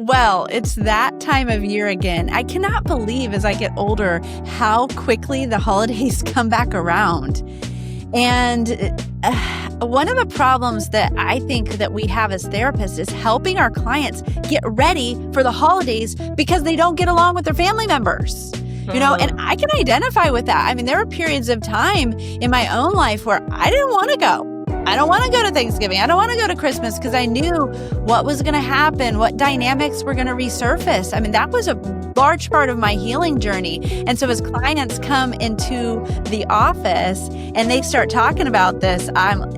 Well, it's that time of year again. I cannot believe as I get older how quickly the holidays come back around. And one of the problems that I think that we have as therapists is helping our clients get ready for the holidays because they don't get along with their family members. And I can identify with that. I mean, there were periods of time in my own life where I didn't want to go. I don't want to go to Thanksgiving. I don't want to go to Christmas because I knew what was going to happen, what dynamics were going to resurface. I mean, that was a large part of my healing journey. And so as clients come into the office and they start talking about this,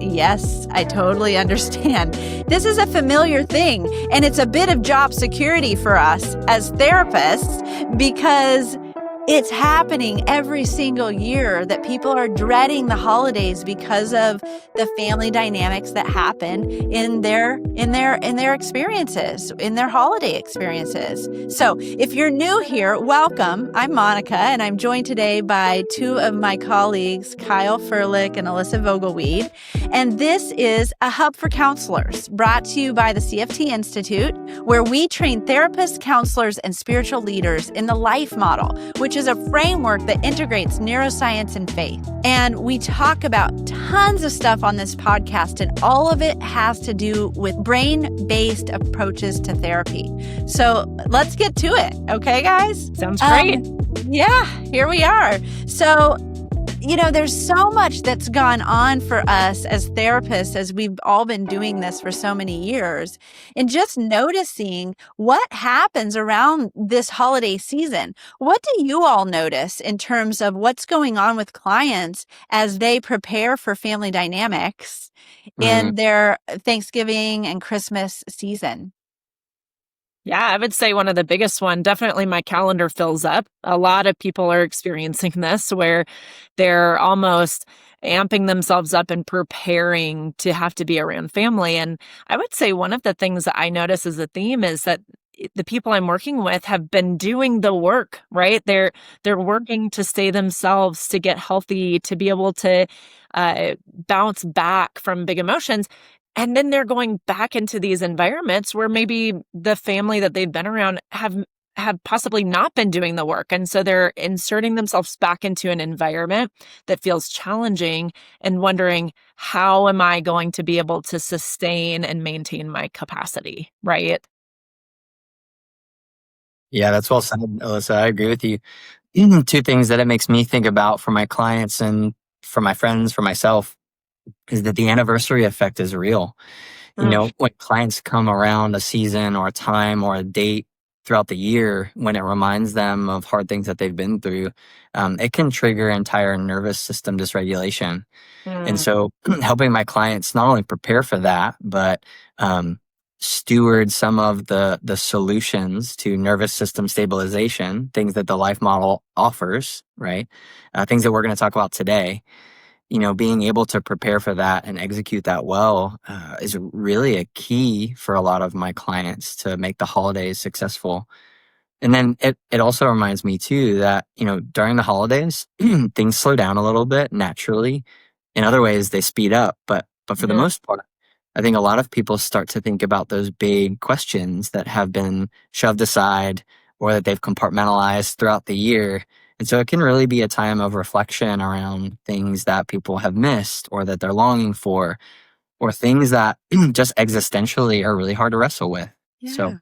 yes, I totally understand. This is a familiar thing. And it's a bit of job security for us as therapists because it's happening every single year that people are dreading the holidays because of the family dynamics that happen in their experiences, in their holiday experiences. So if you're new here, welcome. I'm Monica, and I'm joined today by two of my colleagues, Kyle Furlick and Alyssa Vogelweed. And this is a hub for counselors brought to you by the CFT Institute, where we train therapists, counselors, and spiritual leaders in the life model, which is a framework that integrates neuroscience and faith. And we talk about tons of stuff on this podcast, and all of it has to do with brain-based approaches to therapy. So let's get to it. Okay, guys? Sounds great. Yeah, here we are. So, there's so much that's gone on for us as therapists as we've all been doing this for so many years. And just noticing what happens around this holiday season. What do you all notice in terms of what's going on with clients as they prepare for family dynamics in their Thanksgiving and Christmas season? Yeah, I would say one of the biggest one, definitely my calendar fills up. A lot of people are experiencing this where they're almost amping themselves up and preparing to have to be around family. And I would say one of the things that I notice as a theme is that the people I'm working with have been doing the work, right? They're working to stay themselves, to get healthy, to be able to bounce back from big emotions. And then they're going back into these environments where maybe the family that they've been around have possibly not been doing the work. And so they're inserting themselves back into an environment that feels challenging and wondering, how am I going to be able to sustain and maintain my capacity, right? Yeah, that's well said, Alyssa. I agree with you. Two things that it makes me think about for my clients and for my friends, for myself, is that the anniversary effect is real. When clients come around a season or a time or a date throughout the year, when it reminds them of hard things that they've been through, it can trigger entire nervous system dysregulation. And so helping my clients not only prepare for that, but steward some of the solutions to nervous system stabilization, things that the life model offers, right? Things that we're going to talk about today. Being able to prepare for that and execute that well is really a key for a lot of my clients to make the holidays successful. And then it also reminds me too that, during the holidays, things slow down a little bit naturally. In other ways, they speed up. But for the most part, I think a lot of people start to think about those big questions that have been shoved aside or that they've compartmentalized throughout the year. And so it can really be a time of reflection around things that people have missed or that they're longing for, or things that just existentially are really hard to wrestle with. Yeah. So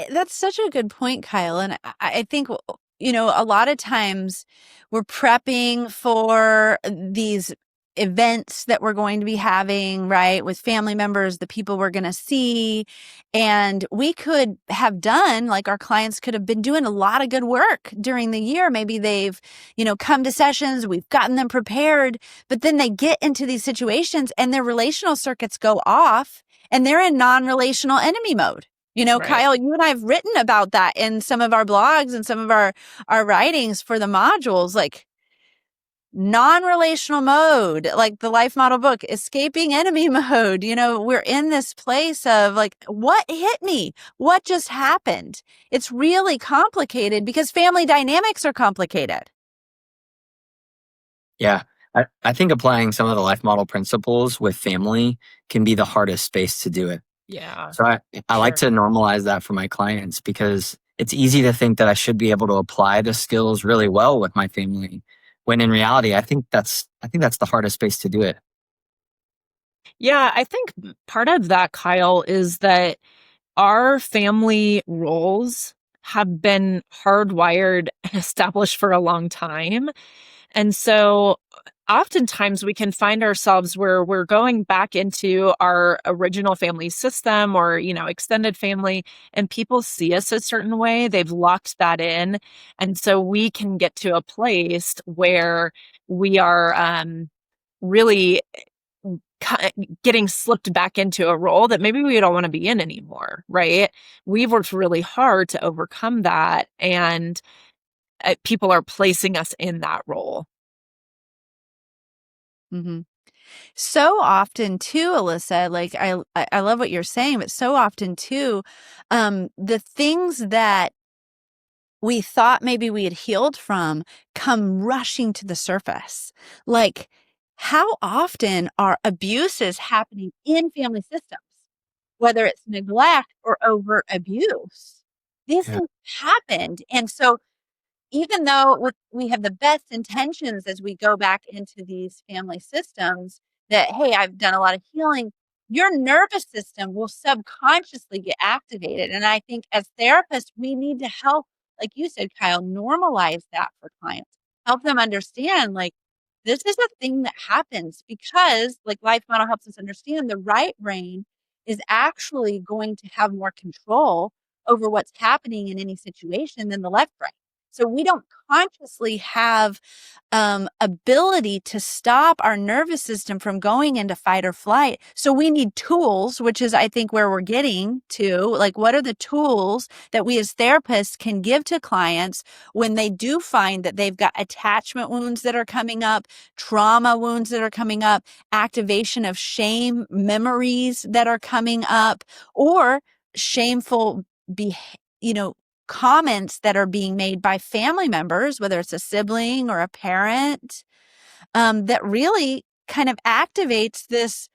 That's such a good point, Kyle. And I think, a lot of times we're prepping for these events that we're going to be having, right, with family members, the people we're going to see. And we could have done, like our clients could have been doing a lot of good work during the year. Maybe they've, come to sessions, we've gotten them prepared, but then they get into these situations and their relational circuits go off and they're in non-relational enemy mode. Right. Kyle, you and I have written about that in some of our blogs and some of our writings for the modules, like non-relational mode, like the life model book, escaping enemy mode. We're in this place of like, what hit me? What just happened? It's really complicated because family dynamics are complicated. yeah, I think applying some of the life model principles with family can be the hardest space to do it. Yeah, So I like sure. to normalize that for my clients because it's easy to think that I should be able to apply the skills really well with my family. When in reality, I think that's the hardest space to do it. Yeah, I think part of that, Kyle, is that our family roles have been hardwired and established for a long time. And so oftentimes we can find ourselves where we're going back into our original family system or, extended family, and people see us a certain way. They've locked that in. And so we can get to a place where we are really getting slipped back into a role that maybe we don't want to be in anymore, right? We've worked really hard to overcome that, and people are placing us in that role. Mhm. So often too, Alyssa, like I love what you're saying, but so often too, the things that we thought maybe we had healed from come rushing to the surface. Like, how often are abuses happening in family systems, whether it's neglect or overt abuse? These Yeah. things happened. And so even though we have the best intentions as we go back into these family systems, that, hey, I've done a lot of healing, your nervous system will subconsciously get activated. And I think as therapists, we need to help, like you said, Kyle, normalize that for clients, help them understand, like, this is a thing that happens because, like life model helps us understand, the right brain is actually going to have more control over what's happening in any situation than the left brain. So we don't consciously have ability to stop our nervous system from going into fight or flight. So we need tools, which is, I think, where we're getting to. Like, what are the tools that we as therapists can give to clients when they do find that they've got attachment wounds that are coming up, trauma wounds that are coming up, activation of shame memories that are coming up, or shameful comments that are being made by family members, whether it's a sibling or a parent, that really kind of activates this.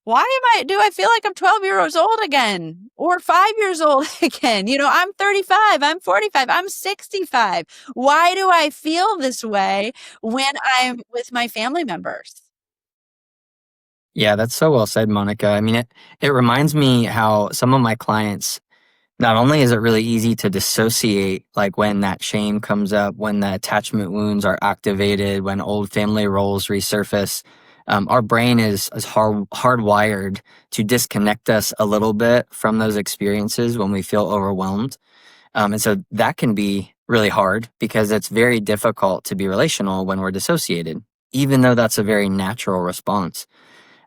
Why do I feel like I'm 12 years old again or 5 years old again? I'm 35, I'm 45, I'm 65. Why do I feel this way when I'm with my family members? Yeah, that's so well said, Monica. I mean, it reminds me how some of my clients, not only is it really easy to dissociate, like when that shame comes up, when the attachment wounds are activated, when old family roles resurface, our brain is hardwired to disconnect us a little bit from those experiences when we feel overwhelmed. And so that can be really hard because it's very difficult to be relational when we're dissociated, even though that's a very natural response.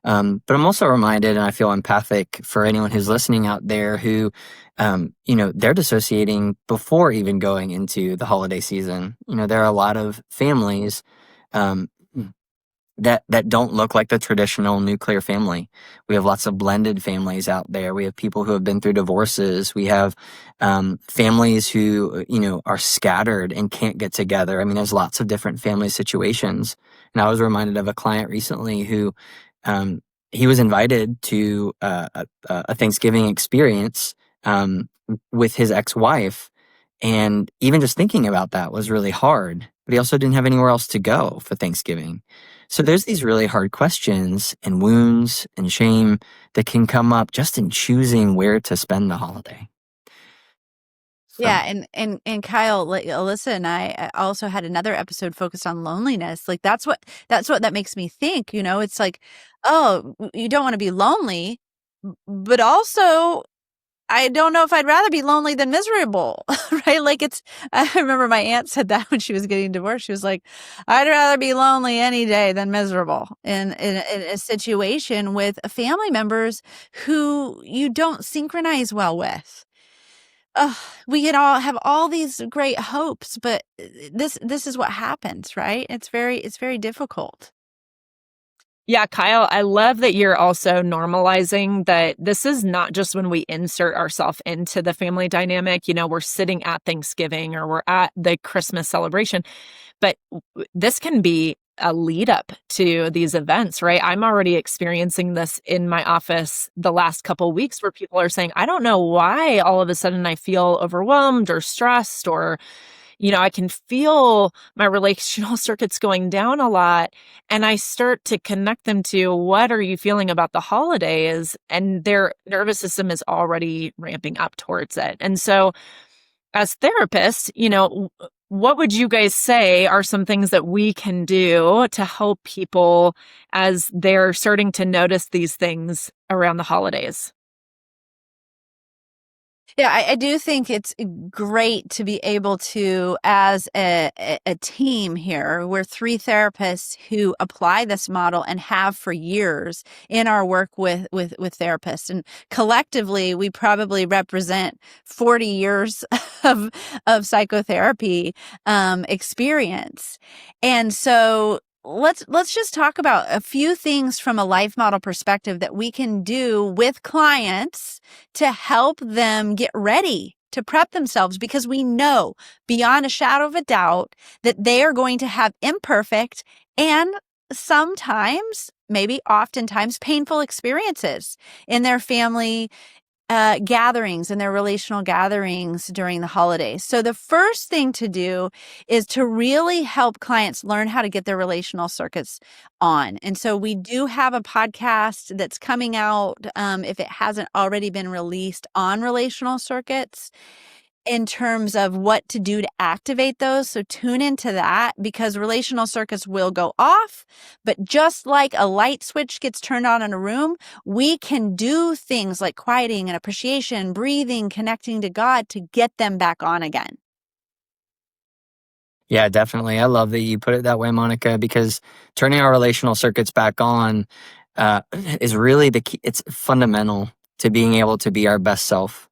But I'm also reminded, and I feel empathic for anyone who's listening out there who, they're dissociating before even going into the holiday season. There are a lot of families um, that don't look like the traditional nuclear family. We have lots of blended families out there. We have people who have been through divorces. We have families who are scattered and can't get together. I mean, there's lots of different family situations. And I was reminded of a client recently who um, he was invited to a Thanksgiving experience with his ex-wife, and even just thinking about that was really hard. But he also didn't have anywhere else to go for Thanksgiving. So there's these really hard questions and wounds and shame that can come up just in choosing where to spend the holiday. So Yeah, and Kyle, like, Alyssa and I also had another episode focused on loneliness. Like, that's what that makes me think. It's like, oh, you don't want to be lonely, but also I don't know if I'd rather be lonely than miserable, right? Like, I remember my aunt said that when she was getting divorced. She was like, I'd rather be lonely any day than miserable in a situation with family members who you don't synchronize well with. Ugh, we can all have all these great hopes, but this is what happens, right? It's very difficult. Yeah, Kyle, I love that you're also normalizing that this is not just when we insert ourselves into the family dynamic. We're sitting at Thanksgiving or we're at the Christmas celebration, but this can be a lead up to these events, right? I'm already experiencing this in my office the last couple of weeks where people are saying, I don't know why all of a sudden I feel overwhelmed or stressed, or I can feel my relational circuits going down a lot. And I start to connect them to, what are you feeling about the holidays? And their nervous system is already ramping up towards it. And so, as therapists, what would you guys say are some things that we can do to help people as they're starting to notice these things around the holidays? Yeah, I do think it's great to be able to, as a team here, we're three therapists who apply this model and have for years in our work with therapists. And collectively, we probably represent 40 years of psychotherapy experience. And so let's just talk about a few things from a life model perspective that we can do with clients to help them get ready to prep themselves, because we know beyond a shadow of a doubt that they are going to have imperfect and sometimes, maybe oftentimes, painful experiences in their family gatherings and their relational gatherings during the holidays. So the first thing to do is to really help clients learn how to get their relational circuits on. And so we do have a podcast that's coming out, if it hasn't already been released, on relational circuits in terms of what to do to activate those. So tune into that, because relational circuits will go off. But just like a light switch gets turned on in a room, we can do things like quieting and appreciation, breathing, connecting to God to get them back on again. Yeah, definitely. I love that you put it that way, Monica, because turning our relational circuits back on is really the key. It's fundamental to being able to be our best self.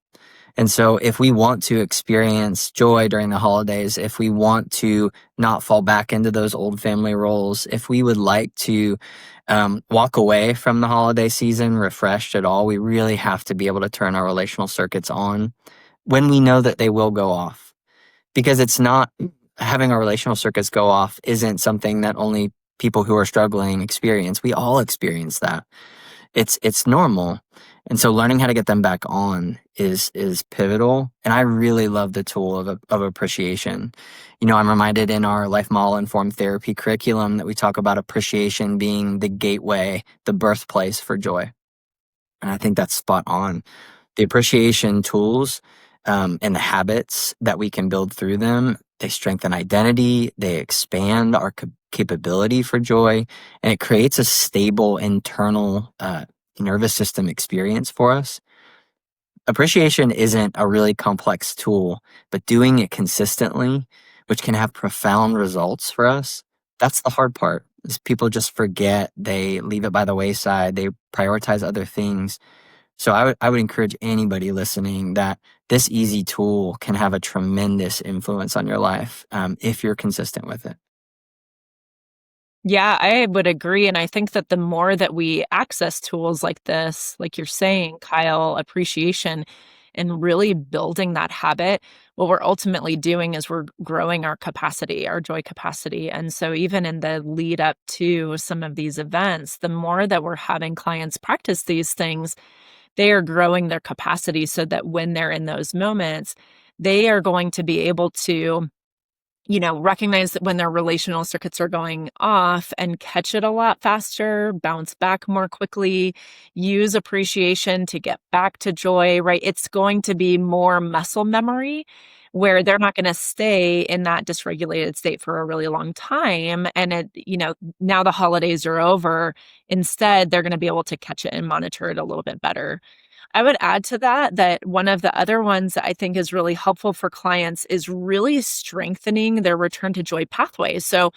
And so if we want to experience joy during the holidays, if we want to not fall back into those old family roles, if we would like to walk away from the holiday season refreshed at all, we really have to be able to turn our relational circuits on when we know that they will go off. Because it's not, having our relational circuits go off isn't something that only people who are struggling experience. We all experience that. It's normal. And so learning how to get them back on is pivotal. And I really love the tool of appreciation. I'm reminded in our life model informed therapy curriculum that we talk about appreciation being the gateway, the birthplace for joy. And I think that's spot on. The appreciation tools and the habits that we can build through them, they strengthen identity, they expand our capability for joy, and it creates a stable internal nervous system experience for us. Appreciation isn't a really complex tool, but doing it consistently, which can have profound results for us, that's the hard part. Is people just forget, they leave it by the wayside, they prioritize other things. So I would encourage anybody listening that this easy tool can have a tremendous influence on your life if you're consistent with it. Yeah, I would agree. And I think that the more that we access tools like this, like you're saying, Kyle, appreciation, and really building that habit, what we're ultimately doing is we're growing our capacity, our joy capacity. And so, even in the lead up to some of these events, the more that we're having clients practice these things, they are growing their capacity so that when they're in those moments, they are going to be able to recognize that when their relational circuits are going off and catch it a lot faster, bounce back more quickly, use appreciation to get back to joy, right? It's going to be more muscle memory where they're not going to stay in that dysregulated state for a really long time. And now the holidays are over. Instead, they're going to be able to catch it and monitor it a little bit better. I would add to that one of the other ones that I think is really helpful for clients is really strengthening their return to joy pathways. So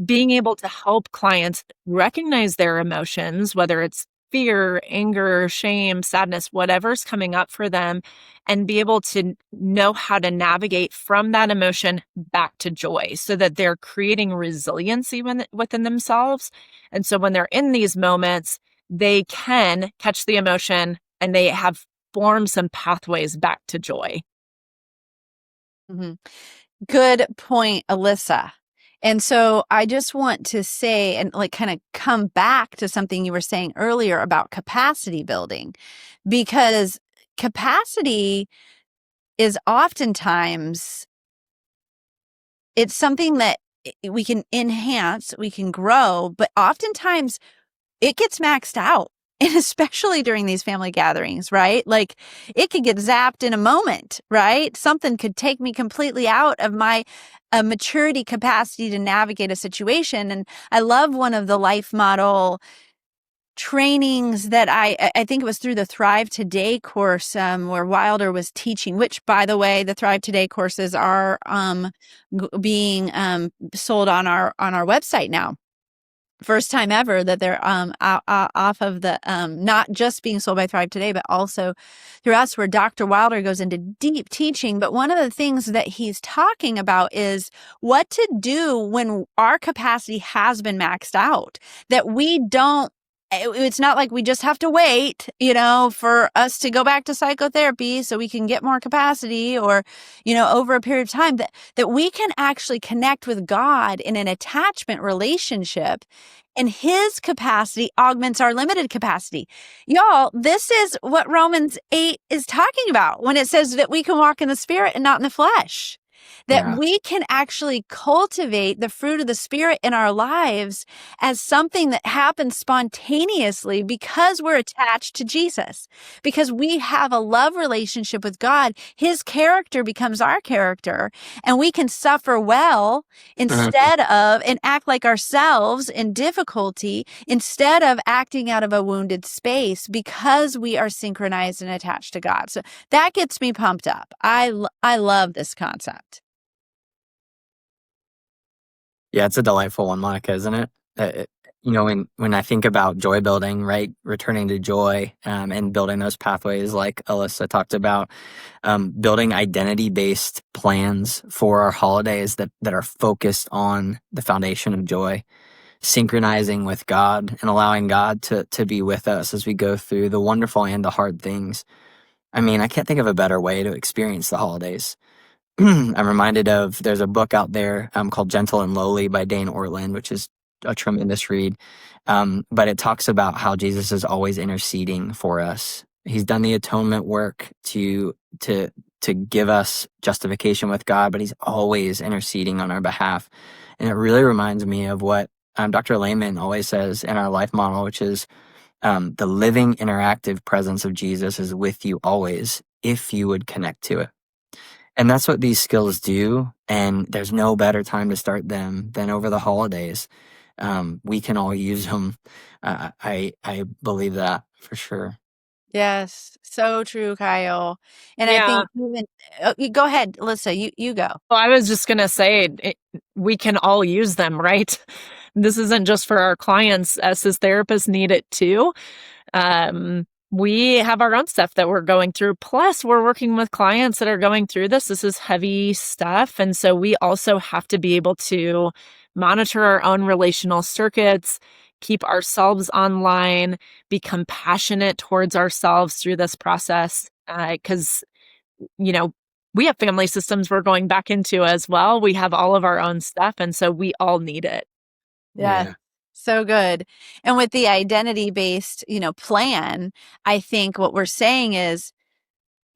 being able to help clients recognize their emotions, whether it's fear, anger, shame, sadness, whatever's coming up for them, and be able to know how to navigate from that emotion back to joy so that they're creating resiliency within themselves. And so when they're in these moments, they can catch the emotion and they have formed some pathways back to joy. Mm-hmm. Good point, Alyssa. And so I just want to say and like kind of come back to something you were saying earlier about capacity building, because capacity is oftentimes it's something that we can enhance, we can grow, but oftentimes it gets maxed out. And especially during these family gatherings, right? Like it could get zapped in a moment, right? Something could take me completely out of my maturity capacity to navigate a situation. And I love one of the life model trainings that I think it was through the Thrive Today course, where Wilder was teaching, which by the way, the Thrive Today courses are being sold on our website now. First time ever that they're off of the not just being sold by Thrive Today, but also through us, where Dr. Wilder goes into deep teaching. But one of the things that he's talking about is what to do when our capacity has been maxed out, that we don't. It's not like we just have to wait, for us to go back to psychotherapy so we can get more capacity, or, over a period of time, that we can actually connect with God in an attachment relationship, and his capacity augments our limited capacity. Y'all, this is what Romans 8 is talking about when it says that we can walk in the spirit and not in the flesh. That Yeah. we can actually cultivate the fruit of the Spirit in our lives as something that happens spontaneously because we're attached to Jesus, because we have a love relationship with God. His character becomes our character, and we can suffer well instead of and act like ourselves in difficulty instead of acting out of a wounded space, because we are synchronized and attached to God. So that gets me pumped up. I love this concept. Yeah, it's a delightful one, Monica, isn't it? When I think about joy building, right, returning to joy, and building those pathways, like Alyssa talked about, building identity-based plans for our holidays that are focused on the foundation of joy, synchronizing with God and allowing God to be with us as we go through the wonderful and the hard things. I mean, I can't think of a better way to experience the holidays. I'm reminded of there's a book out there called Gentle and Lowly by Dane Ortland, which is a tremendous read. But it talks about how Jesus is always interceding for us. He's done the atonement work to give us justification with God, but he's always interceding on our behalf. And it really reminds me of what Dr. Lehman always says in our life model, which is the living interactive presence of Jesus is with you always if you would connect to it. And that's what these skills do. And there's no better time to start them than over the holidays. We can all use them. I believe that for sure. Yes, so true, Kyle. And I Yeah. think even go ahead, Alyssa, you go. Well, I was just going to say we can all use them, right? This isn't just for our clients. Us as therapists need it too. We have our own stuff that we're going through. Plus, we're working with clients that are going through this. This is heavy stuff. And so we also have to be able to monitor our own relational circuits, keep ourselves online, be compassionate towards ourselves through this process. Because, we have family systems we're going back into as well. We have all of our own stuff. And so we all need it. Yes. Yeah. So good. And with the identity-based, plan, I think what we're saying is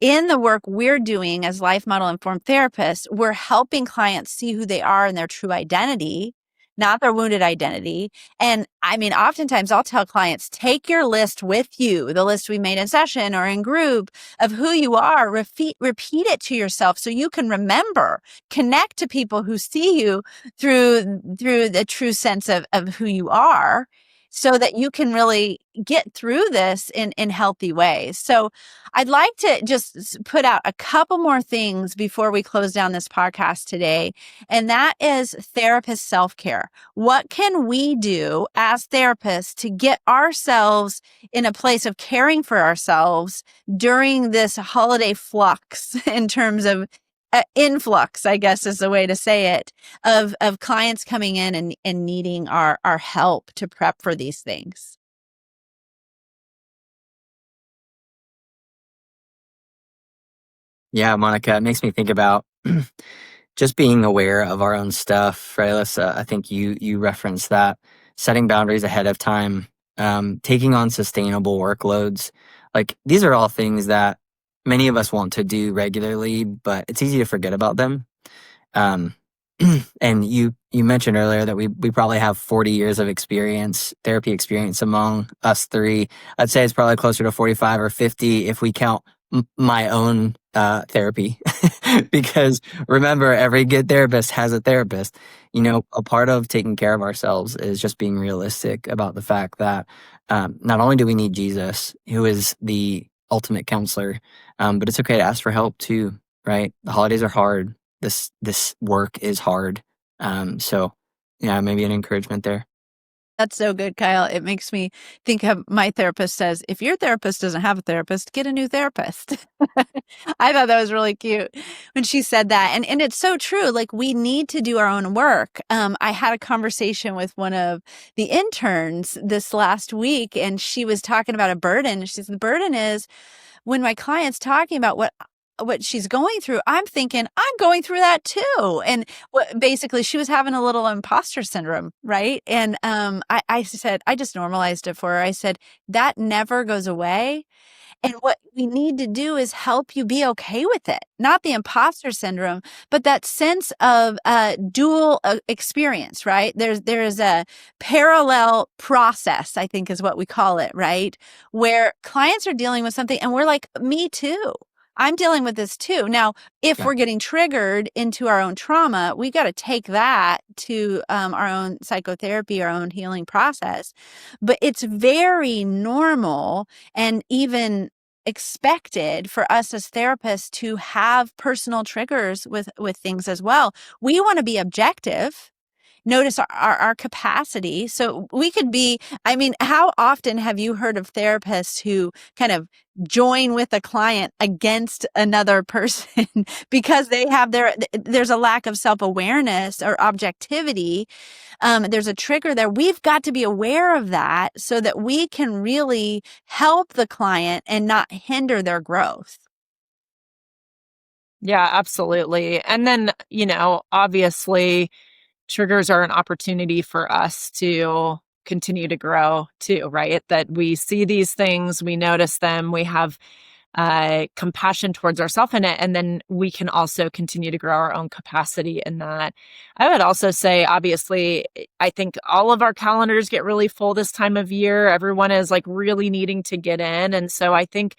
in the work we're doing as life model informed therapists, we're helping clients see who they are in their true identity, not their wounded identity. And I mean, oftentimes I'll tell clients, take your list with you, the list we made in session or in group of who you are, repeat it to yourself so you can remember, connect to people who see you through the true sense of who you are, so that you can really get through this in healthy ways. So I'd like to just put out a couple more things before we close down this podcast today, and that is therapist self-care. What can we do as therapists to get ourselves in a place of caring for ourselves during this holiday flux in terms of influx, I guess is the way to say it, of clients coming in and needing our help to prep for these things? Yeah, Monica, it makes me think about just being aware of our own stuff, right, Alyssa? I think you referenced that. Setting boundaries ahead of time, taking on sustainable workloads. Like, these are all things that many of us want to do regularly, but it's easy to forget about them. Um, and you mentioned earlier that we probably have 40 years of therapy experience among us three. I'd say it's probably closer to 45 or 50 if we count my own therapy. Because remember, every good therapist has a therapist. A part of taking care of ourselves is just being realistic about the fact that not only do we need Jesus, who is the ultimate counselor, but it's okay to ask for help too, right? The holidays are hard. This work is hard. So yeah, maybe an encouragement there. That's so good, Kyle. It makes me think of my therapist says, if your therapist doesn't have a therapist, get a new therapist. I thought that was really cute when she said that. And it's so true. Like, we need to do our own work. I had a conversation with one of the interns this last week, and she was talking about a burden. She said, the burden is when my client's talking about what she's going through, I'm thinking, I'm going through that too. And basically she was having a little imposter syndrome, right? And I said, I just normalized it for her. I said, that never goes away. And what we need to do is help you be okay with it, not the imposter syndrome, but that sense of dual experience, right? There's a parallel process, I think is what we call it, right? Where clients are dealing with something and we're like, me too. I'm dealing with this too. Now, if Yeah. we're getting triggered into our own trauma, we got to take that to our own psychotherapy, our own healing process. But it's very normal and even expected for us as therapists to have personal triggers with things as well. We want to be objective. Notice our capacity. So we could be, I mean, how often have you heard of therapists who kind of join with a client against another person because they have there's a lack of self-awareness or objectivity. There's a trigger there. We've got to be aware of that so that we can really help the client and not hinder their growth. Yeah, absolutely. And then, obviously, triggers are an opportunity for us to continue to grow too, right? That we see these things, we notice them, we have compassion towards ourselves in it, and then we can also continue to grow our own capacity in that. I would also say, obviously, I think all of our calendars get really full this time of year. Everyone is like really needing to get in. And so I think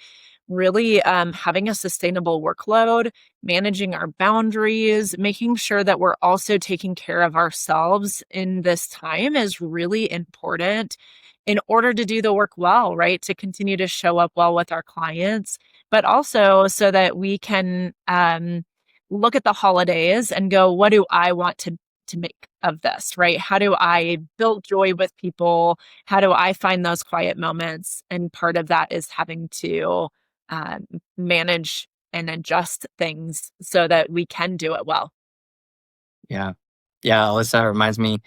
really having a sustainable workload, managing our boundaries, making sure that we're also taking care of ourselves in this time is really important in order to do the work well, right? To continue to show up well with our clients, but also so that we can look at the holidays and go, what do I want to make of this, right? How do I build joy with people? How do I find those quiet moments? And part of that is having to manage and adjust things so that we can do it well. Yeah. Yeah, Alyssa, it reminds me,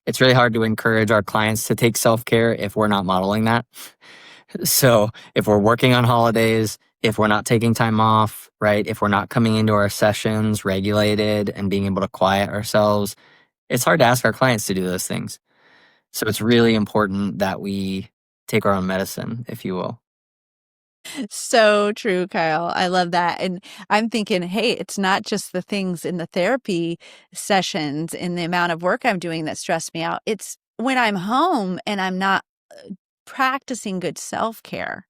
it's really hard to encourage our clients to take self-care if we're not modeling that. So if we're working on holidays, if we're not taking time off, right? If we're not coming into our sessions regulated and being able to quiet ourselves, it's hard to ask our clients to do those things. So it's really important that we take our own medicine, if you will. So true, Kyle. I love that. And I'm thinking, hey, it's not just the things in the therapy sessions and the amount of work I'm doing that stress me out. It's when I'm home and I'm not practicing good self-care,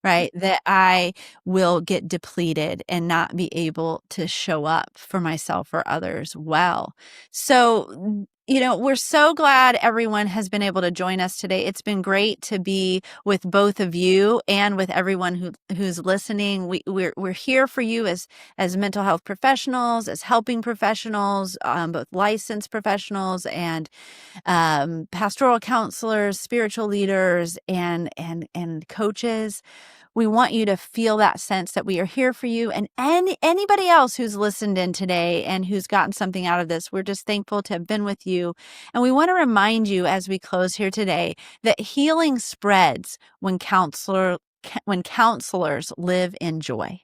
right? That I will get depleted and not be able to show up for myself or others well. So, we're so glad everyone has been able to join us today. It's been great to be with both of you and with everyone who's listening. We're here for you as mental health professionals, as helping professionals, both licensed professionals and pastoral counselors, spiritual leaders, and coaches. We want you to feel that sense that we are here for you, and anybody else who's listened in today and who's gotten something out of this. We're just thankful to have been with you. And we want to remind you as we close here today that healing spreads when counselors live in joy.